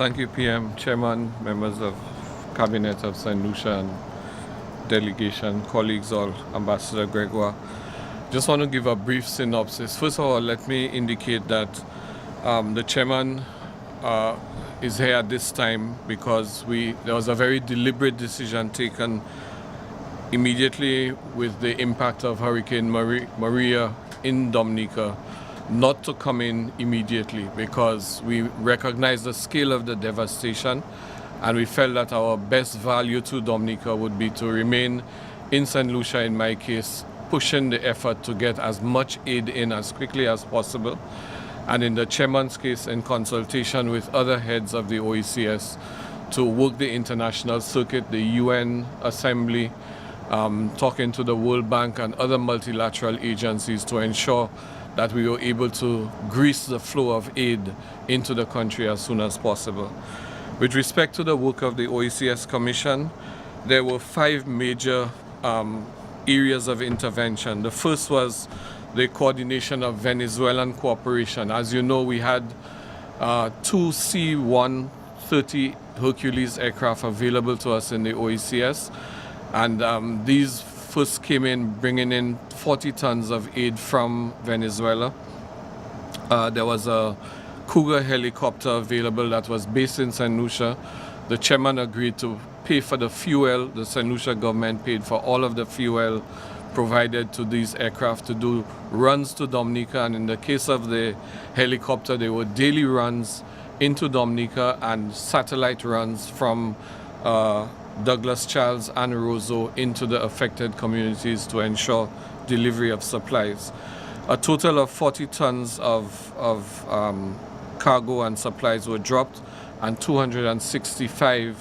Thank you, PM, Chairman, members of Cabinet of St. Lucia and delegation, colleagues all, Ambassador Gregoire. Just want to give a brief synopsis. First of all, let me indicate that the Chairman is here at this time because there was a very deliberate decision taken immediately with the impact of Hurricane Maria in Dominica not to come in immediately because we recognize the scale of the devastation and we felt that our best value to Dominica would be to remain in St. Lucia, in my case, pushing the effort to get as much aid in as quickly as possible, and in the Chairman's case, in consultation with other heads of the OECS, to work the international circuit, the UN Assembly, talking to the World Bank and other multilateral agencies to ensure that we were able to grease the flow of aid into the country as soon as possible. With respect to the work of the OECS Commission, there were 5 major areas of intervention. The first was the coordination of Venezuelan cooperation. As you know, we had 2 C-130 Hercules aircraft available to us in the OECS, and these first came in bringing in 40 tons of aid from Venezuela. There was a Cougar helicopter available that was based in St. Lucia. The Chairman agreed to pay for the fuel. The St. Lucia government paid for all of the fuel provided to these aircraft to do runs to Dominica, and in the case of the helicopter, there were daily runs into Dominica and satellite runs from Douglas Charles and Roseau into the affected communities to ensure delivery of supplies. A total of 40 tons of cargo and supplies were dropped, and 265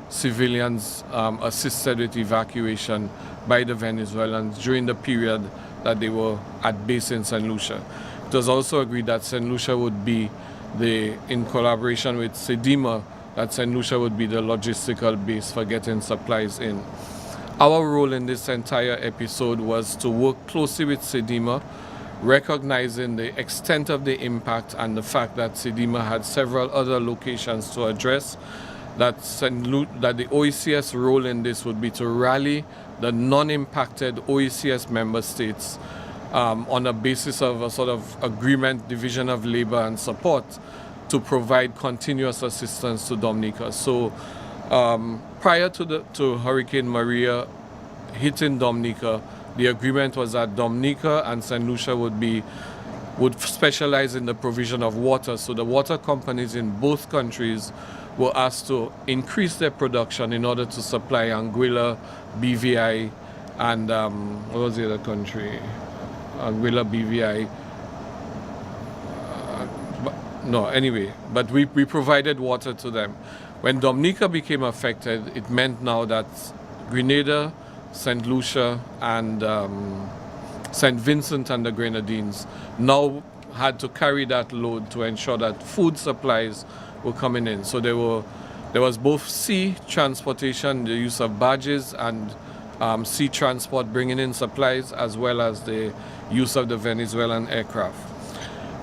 civilians assisted with evacuation by the Venezuelans during the period that they were at base in St. Lucia. It was also agreed that St. Lucia would be in collaboration with SEDIMA, that St. Lucia would be the logistical base for getting supplies in. Our role in this entire episode was to work closely with SEDIMA, recognizing the extent of the impact and the fact that SEDIMA had several other locations to address, that the OECS role in this would be to rally the non-impacted OECS member states on a basis of a sort of agreement, division of labor and support, to provide continuous assistance to Dominica. So prior to Hurricane Maria hitting Dominica, the agreement was that Dominica and St. Lucia would specialize in the provision of water. So the water companies in both countries were asked to increase their production in order to supply Anguilla, BVI, and what was the other country? Anguilla, BVI. But we provided water to them. When Dominica became affected, it meant now that Grenada, St. Lucia, and St. Vincent and the Grenadines now had to carry that load to ensure that food supplies were coming in. So there was both sea transportation, the use of barges, and sea transport bringing in supplies, as well as the use of the Venezuelan aircraft.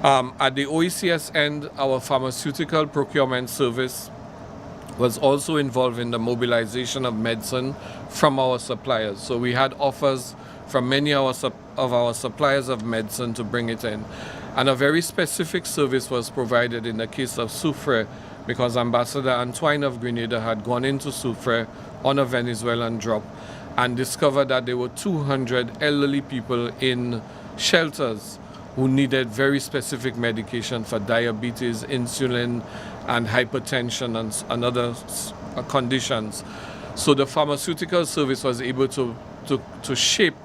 At the OECS end, our pharmaceutical procurement service was also involved in the mobilization of medicine from our suppliers. So we had offers from many of our suppliers of medicine to bring it in. And a very specific service was provided in the case of Soufrière, because Ambassador Antoine of Grenada had gone into Soufrière on a Venezuelan drop and discovered that there were 200 elderly people in shelters who needed very specific medication for diabetes, insulin, and hypertension and other conditions. So the pharmaceutical service was able to shape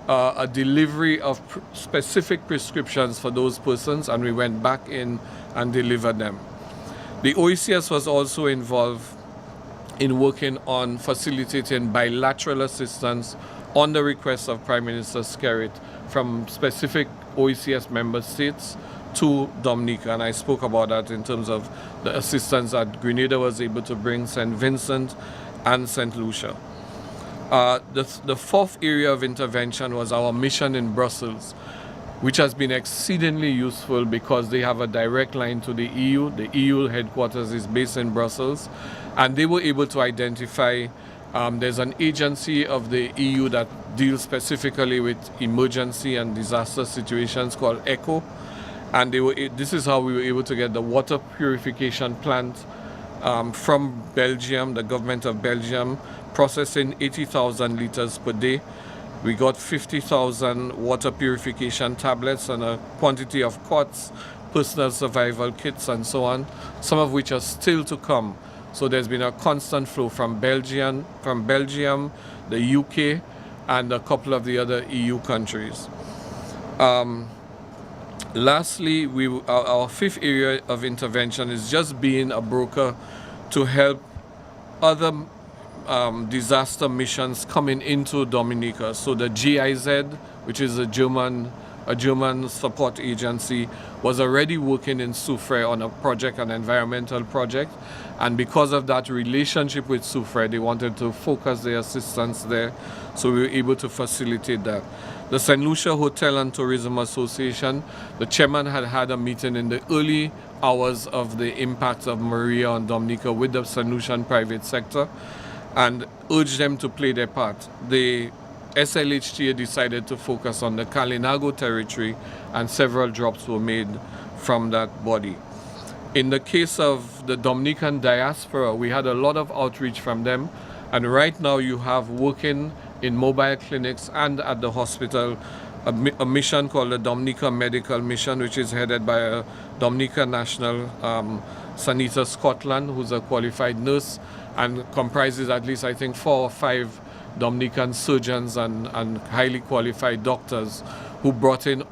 a delivery of specific prescriptions for those persons, and we went back in and delivered them. The OECS was also involved in working on facilitating bilateral assistance on the request of Prime Minister Skerrit from specific OECS member states to Dominica, and I spoke about that in terms of the assistance that Grenada was able to bring, St. Vincent and St. Lucia. The fourth area of intervention was our mission in Brussels. which has been exceedingly useful because they have a direct line to the EU. The EU headquarters is based in Brussels, and they were able to identify there's an agency of the EU that deals specifically with emergency and disaster situations called ECHO, and this is how we were able to get the water purification plant from Belgium, the government of Belgium, processing 80,000 liters per day. We got 50,000 water purification tablets and a quantity of cots, personal survival kits, and so on, some of which are still to come. So there's been a constant flow from Belgium, the UK, and a couple of the other EU countries. Lastly, our fifth area of intervention is just being a broker to help other disaster missions coming into Dominica. So the GIZ, which is a German support agency, was already working in Soufrière on a project, an environmental project, and because of that relationship with Soufrière, they wanted to focus their assistance there, so we were able to facilitate that. The St. Lucia Hotel and Tourism Association, the chairman had a meeting in the early hours of the impact of Maria on Dominica with the St. Lucian private sector, and urged them to play their part. The SLHTA decided to focus on the Kalinago territory, and several drops were made from that body. In the case of the Dominican diaspora, we had a lot of outreach from them, and right now you have working in mobile clinics and at the hospital a mission called the Dominica Medical Mission, which is headed by a Dominica National Sanita Scotland, who's a qualified nurse, and comprises at least, I think, 4 or 5 Dominican surgeons and highly qualified doctors who brought in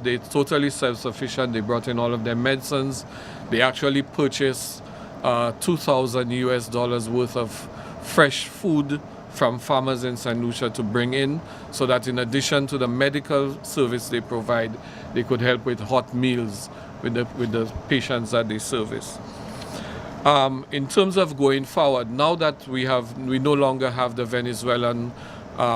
they're totally self-sufficient. They brought in all of their medicines. They actually purchased $2,000 worth of fresh food from farmers in St. Lucia to bring in, so that in addition to the medical service they provide, they could help with hot meals with the patients that they service. In terms of going forward, now that we no longer have the Venezuelan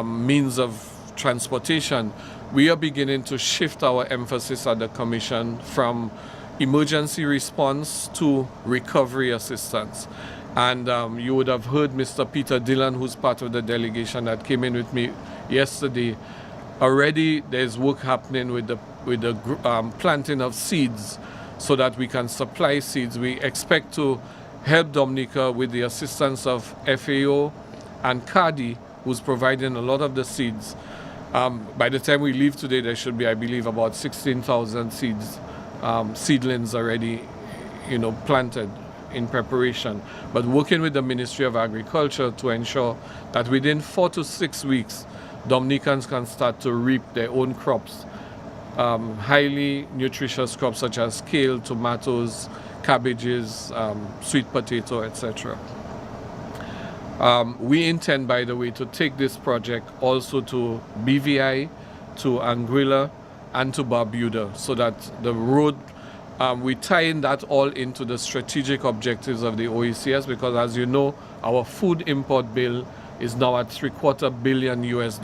means of transportation, we are beginning to shift our emphasis at the Commission from emergency response to recovery assistance. And you would have heard Mr. Peter Dillon, who's part of the delegation that came in with me yesterday. Already there's work happening with the planting of seeds so that we can supply seeds. We expect to help Dominica with the assistance of FAO and CADI, who's providing a lot of the seeds. By the time we leave today, there should be, I believe, about 16,000 seedlings already, planted in preparation. But working with the Ministry of Agriculture to ensure that within 4 to 6 weeks, Dominicans can start to reap their own crops, highly nutritious crops such as kale, tomatoes, cabbages, sweet potato, etc. We intend, by the way, to take this project also to BVI, to Anguilla, and to Barbuda, so that the road, we tie in that all into the strategic objectives of the OECS, because as you know, our food import bill is now at $750 million US.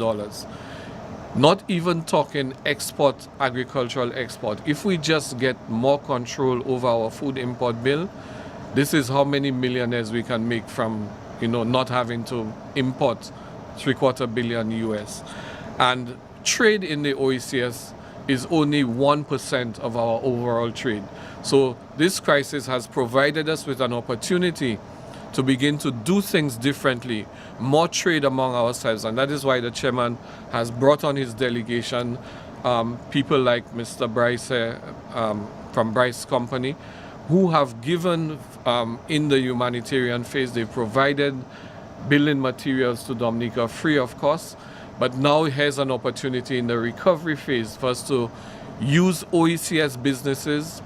Not even talking agricultural export. If we just get more control over our food import bill, this is how many millionaires we can make from, not having to import $750 million US. And trade in the OECS is only 1% of our overall trade. So this crisis has provided us with an opportunity to begin to do things differently, more trade among ourselves. And that is why the chairman has brought on his delegation people like Mr. Bryce from Bryce Company, who have given in the humanitarian phase, they provided building materials to Dominica free of cost. But now here's an opportunity in the recovery phase for us to use OECS businesses,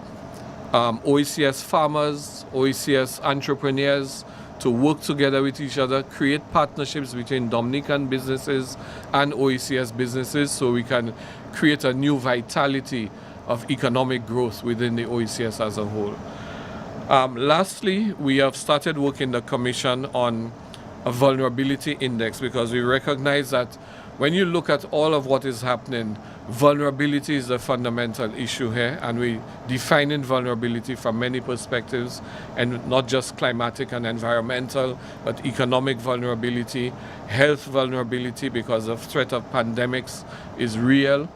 OECS farmers, OECS entrepreneurs to work together with each other, create partnerships between Dominican businesses and OECS businesses, so we can create a new vitality of economic growth within the OECS as a whole. Lastly, we have started working the Commission on a vulnerability index, because we recognize that when you look at all of what is happening, vulnerability is a fundamental issue here, and we're defining vulnerability from many perspectives, and not just climatic and environmental, but economic vulnerability, health vulnerability, because the threat of pandemics is real.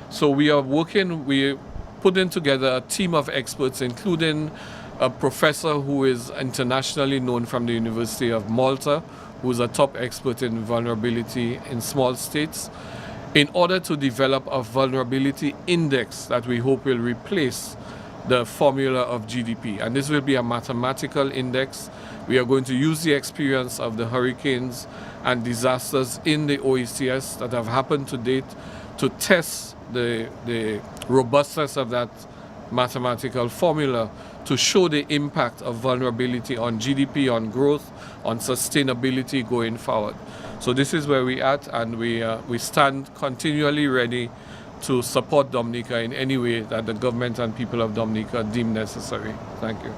So we're putting together a team of experts, including a professor who is internationally known from the University of Malta, who's a top expert in vulnerability in small states, in order to develop a vulnerability index that we hope will replace the formula of GDP. And this will be a mathematical index. We are going to use the experience of the hurricanes and disasters in the OECS that have happened to date to test the robustness of that mathematical formula to show the impact of vulnerability on GDP, on growth, on sustainability going forward. So this is where we're at, and we stand continually ready to support Dominica in any way that the government and people of Dominica deem necessary. Thank you.